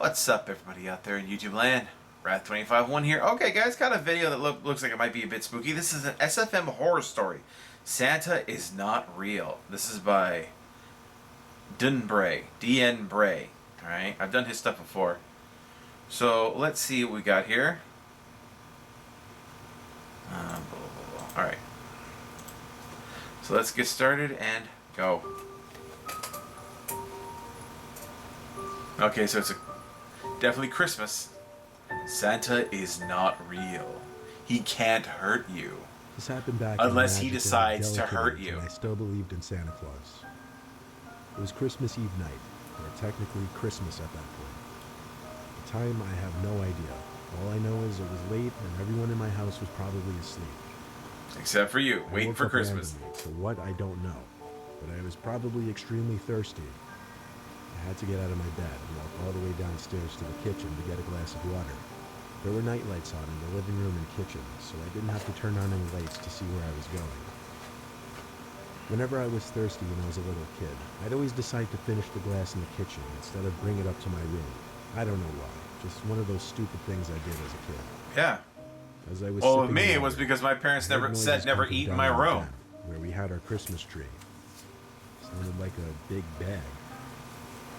What's up, everybody out there in YouTube land? Wrath251 here. Okay, guys, got a video that looks like it might be a bit spooky. This is an SFM horror story. Santa is not real. This is by Dun Bray. D.N. Bray. Alright, I've done his stuff before. So, let's see what we got here. Alright. So, let's get started and go. Okay, so it's definitely Christmas. Santa is not real. He can't hurt you. This happened back unless he decides to hurt you. I still believed in Santa Claus. It was Christmas Eve night, or technically Christmas at that point. The time, I have no idea. All I know is it was late and everyone in my house was probably asleep. Except for you, waiting for Christmas. For what, I don't know. But I was probably extremely thirsty. I had to get out of my bed and walk all the way downstairs to the kitchen to get a glass of water. There were night lights on in the living room and kitchen, so I didn't have to turn on any lights to see where I was going. Whenever I was thirsty when I was a little kid, I'd always decide to finish the glass in the kitchen instead of bring it up to my room. I don't know why. Just one of those stupid things I did as a kid. Yeah. As I was well, with me, it was because my parents never eat in my room. Where we had our Christmas tree. It sounded like a big bag.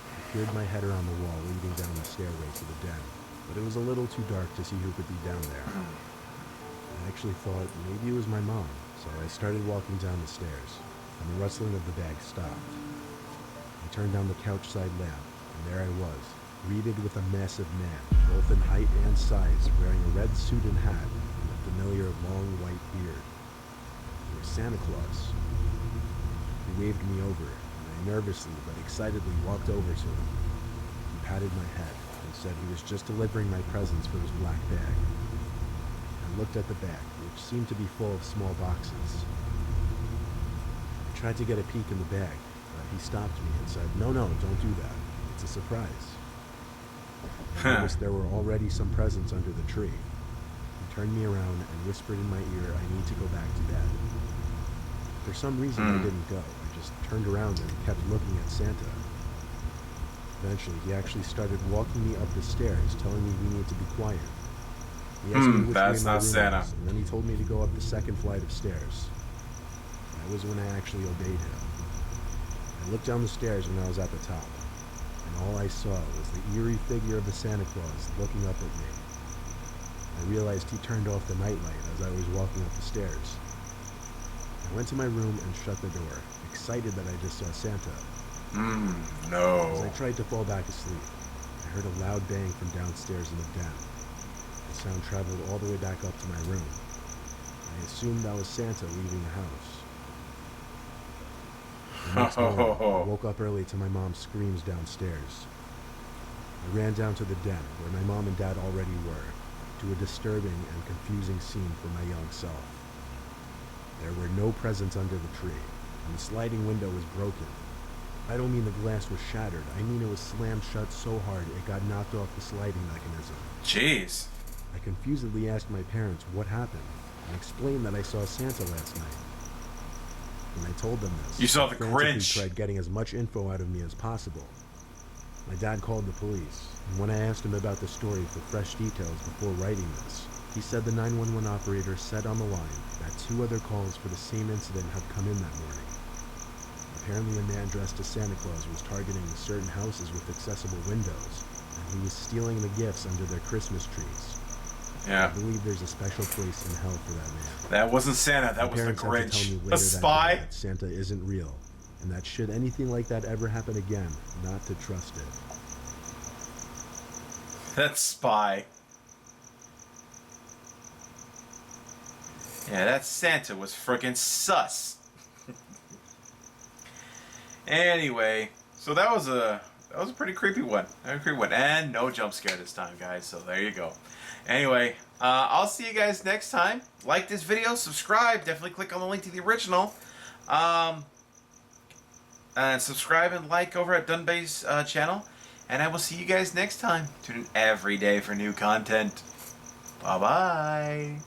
I peered my head around the wall leading down the stairway to the den, but it was a little too dark to see who could be down there. I actually thought maybe it was my mom, so I started walking down the stairs, and the rustling of the bag stopped. I turned down the couch side lamp, and there I was, greeted with a massive man, both in height and size, wearing a red suit and hat, and a familiar long white beard. It was Santa Claus. He waved me over, nervously but excitedly walked over to him. He patted my head and said he was just delivering my presents for his black bag. I looked at the bag, which seemed to be full of small boxes. I tried to get a peek in the bag, but he stopped me and said, "No, don't do that. It's a surprise." I noticed there were already some presents under the tree. He turned me around and whispered in my ear I need to go back to bed. For some reason I didn't go. Just turned around and kept looking at Santa. Eventually, he actually started walking me up the stairs, telling me we need to be quiet. He asked me which that's way my not room Santa. was, and then he told me to go up the second flight of stairs. That was when I actually obeyed him. I looked down the stairs when I was at the top, and all I saw was the eerie figure of the Santa Claus looking up at me. I realized he turned off the nightlight as I was walking up the stairs. I went to my room and shut the door, excited that I just saw Santa. No. As I tried to fall back asleep, I heard a loud bang from downstairs in the den. The sound traveled all the way back up to my room. I assumed that was Santa leaving the house. The next morning, I woke up early to my mom's screams downstairs. I ran down to the den, where my mom and dad already were, to a disturbing and confusing scene for my young self. There were no presents under the tree, and the sliding window was broken. I don't mean the glass was shattered, I mean it was slammed shut so hard it got knocked off the sliding mechanism. Jeez. I confusedly asked my parents what happened, and explained that I saw Santa last night. When I told them this, you saw the frantically Grinch. tried getting as much info out of me as possible. My dad called the police, and when I asked him about the story for fresh details before writing this, he said the 911 operator said on the line that 2 other calls for the same incident had come in that morning. Apparently a man dressed as Santa Claus was targeting certain houses with accessible windows, and he was stealing the gifts under their Christmas trees. Yeah. I believe there's a special place in hell for that man. That wasn't Santa, that was the Grinch. A spy? That Santa isn't real, and that should anything like that ever happen again, not to trust it. That spy. Yeah, that Santa was friggin' sus. Anyway, so that was a pretty creepy one. And no jump scare this time, guys. So there you go. Anyway, I'll see you guys next time. Like this video, subscribe. Definitely click on the link to the original. And subscribe and like over at Dunbay's channel. And I will see you guys next time. Tune in every day for new content. Bye-bye.